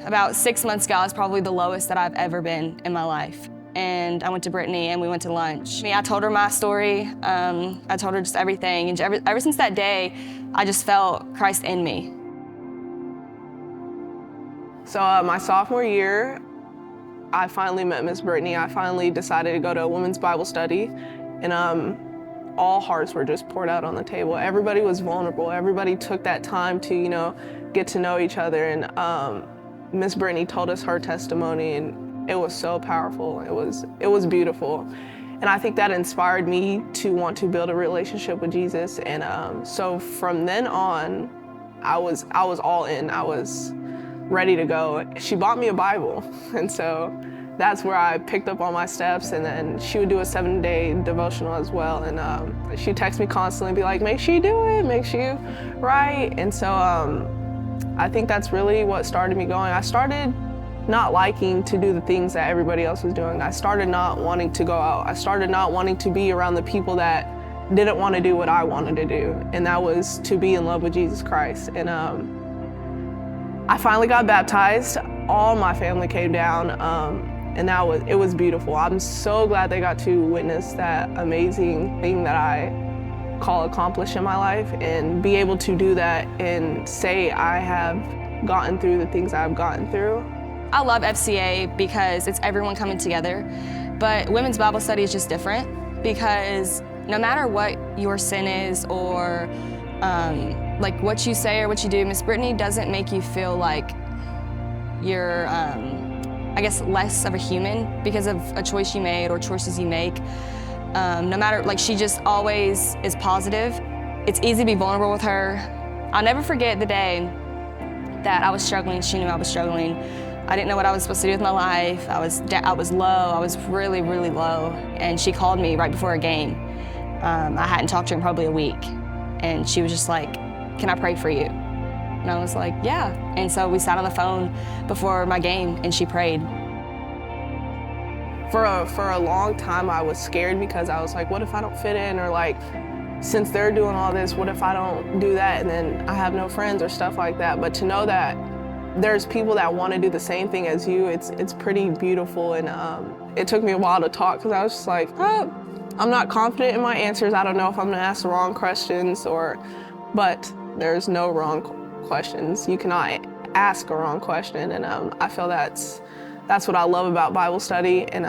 About 6 months ago, I was probably the lowest that I've ever been in my life. And I went to Brittany and we went to lunch. I told her my story. I told her just everything. And ever since that day, I just felt Christ in me. So my sophomore year, I finally met Miss Brittany. I finally decided to go to a women's Bible study. And all hearts were just poured out on the table. Everybody was vulnerable. Everybody took that time to, get to know each other. And Miss Brittany told us her testimony, and it was so powerful. It was beautiful. And I think that inspired me to want to build a relationship with Jesus. And so from then on, I was all in. I was ready to go. She bought me a Bible. And so that's where I picked up all my steps. And then she would do a 7-day devotional as well. And she'd text me constantly and be like, make sure you do it, make sure you write. And so I think that's really what started me going. I started not liking to do the things that everybody else was doing. I started not wanting to go out. I started not wanting to be around the people that didn't want to do what I wanted to do. And that was to be in love with Jesus Christ. And I finally got baptized. All my family came down, and it was beautiful. I'm so glad they got to witness that amazing thing that I call accomplish in my life, and be able to do that and say I have gotten through the things I've gotten through. I love FCA because it's everyone coming together, but women's Bible study is just different because no matter what your sin is or like what you say or what you do, Miss Brittany doesn't make you feel like you're, I guess, less of a human because of a choice you made or choices you make. No matter, she just always is positive. It's easy to be vulnerable with her. I'll never forget the day that I was struggling. She knew I was struggling. I didn't know what I was supposed to do with my life. I was low. I was really, really low. And she called me right before a game. I hadn't talked to her in probably a week. And she was just like, can I pray for you? And I was like, yeah. And so we sat on the phone before my game and she prayed. For a long time, I was scared because I was like, what if I don't fit in? Or since they're doing all this, what if I don't do that? And then I have no friends or stuff like that. But to know that there's people that want to do the same thing as you, it's pretty beautiful. And it took me a while to talk because I was just like, oh, I'm not confident in my answers. I don't know if I'm gonna ask the wrong questions but there's no wrong questions. You cannot ask a wrong question. And I feel that's what I love about Bible study. And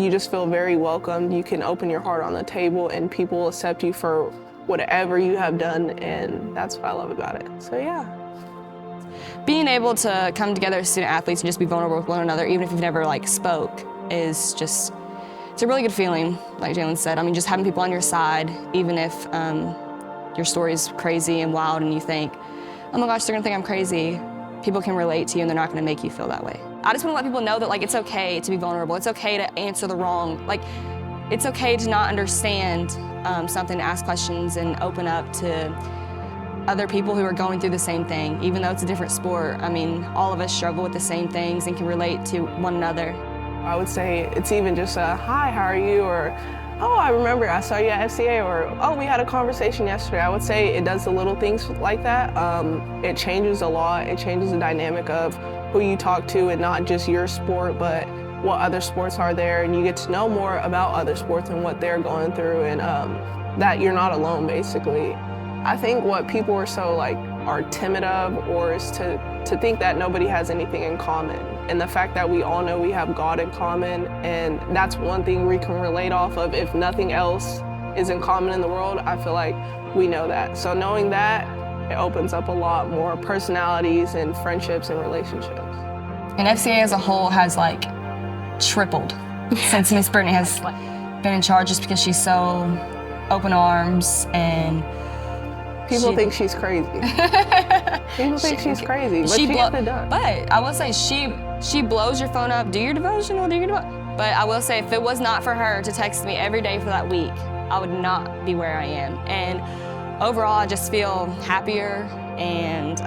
you just feel very welcomed. You can open your heart on the table and people will accept you for whatever you have done. And that's what I love about it. So yeah. Being able to come together as student athletes and just be vulnerable with one another, even if you've never spoke, is just, it's a really good feeling, like Jaylin said. Just having people on your side, even if your story's crazy and wild and you think, oh my gosh, they're gonna think I'm crazy. People can relate to you and they're not gonna make you feel that way. I just wanna let people know that it's okay to be vulnerable. It's okay to answer the wrong. It's okay to not understand something, to ask questions and open up to other people who are going through the same thing. Even though it's a different sport, all of us struggle with the same things and can relate to one another. I would say it's even just a, hi, how are you? Or, oh, I remember I saw you at FCA, or, oh, we had a conversation yesterday. I would say it does the little things like that. It changes a lot. It changes the dynamic of who you talk to, and not just your sport, but what other sports are there. And you get to know more about other sports and what they're going through, and that you're not alone, basically. I think what people are so are timid of, or is to think that nobody has anything in common. And the fact that we all know we have God in common, and that's one thing we can relate off of. If nothing else is in common in the world, I feel like we know that. So knowing that, it opens up a lot more personalities and friendships and relationships. And FCA as a whole has tripled since Miss Brittany has been in charge, just because she's so open arms and people think she's crazy. People think she's crazy, but she gets it done. But I will say she blows your phone up, do your devotional, But I will say, if it was not for her to text me every day for that week, I would not be where I am. And overall, I just feel happier and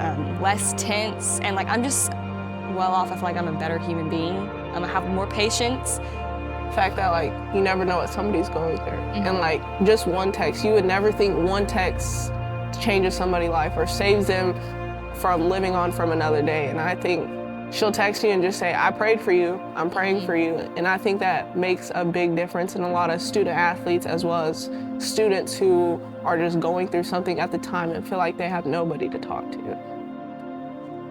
less tense. And I'm just well off. I feel like I'm a better human being. I have more patience. The fact that you never know what somebody's going through. Mm-hmm. And just one text, you would never think one text changes somebody's life or saves them from living on from another day. And I think she'll text you and just say, I prayed for you, I'm praying for you. And I think that makes a big difference in a lot of student athletes as well as students who are just going through something at the time and feel like they have nobody to talk to.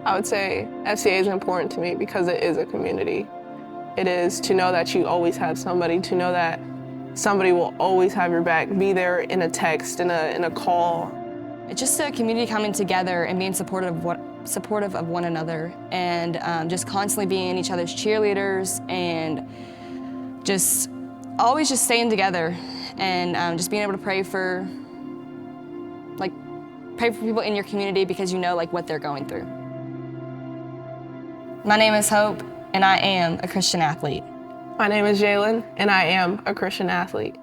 I would say FCA is important to me because it is a community. It is to know that you always have somebody, to know that somebody will always have your back, be there in a text, in a call. It's just a community coming together and being supportive of one another, and just constantly being each other's cheerleaders, and just always just staying together, and just being able to pray for people in your community because you know what they're going through. My name is Hope, and I am a Christian athlete. My name is Jaylin, and I am a Christian athlete.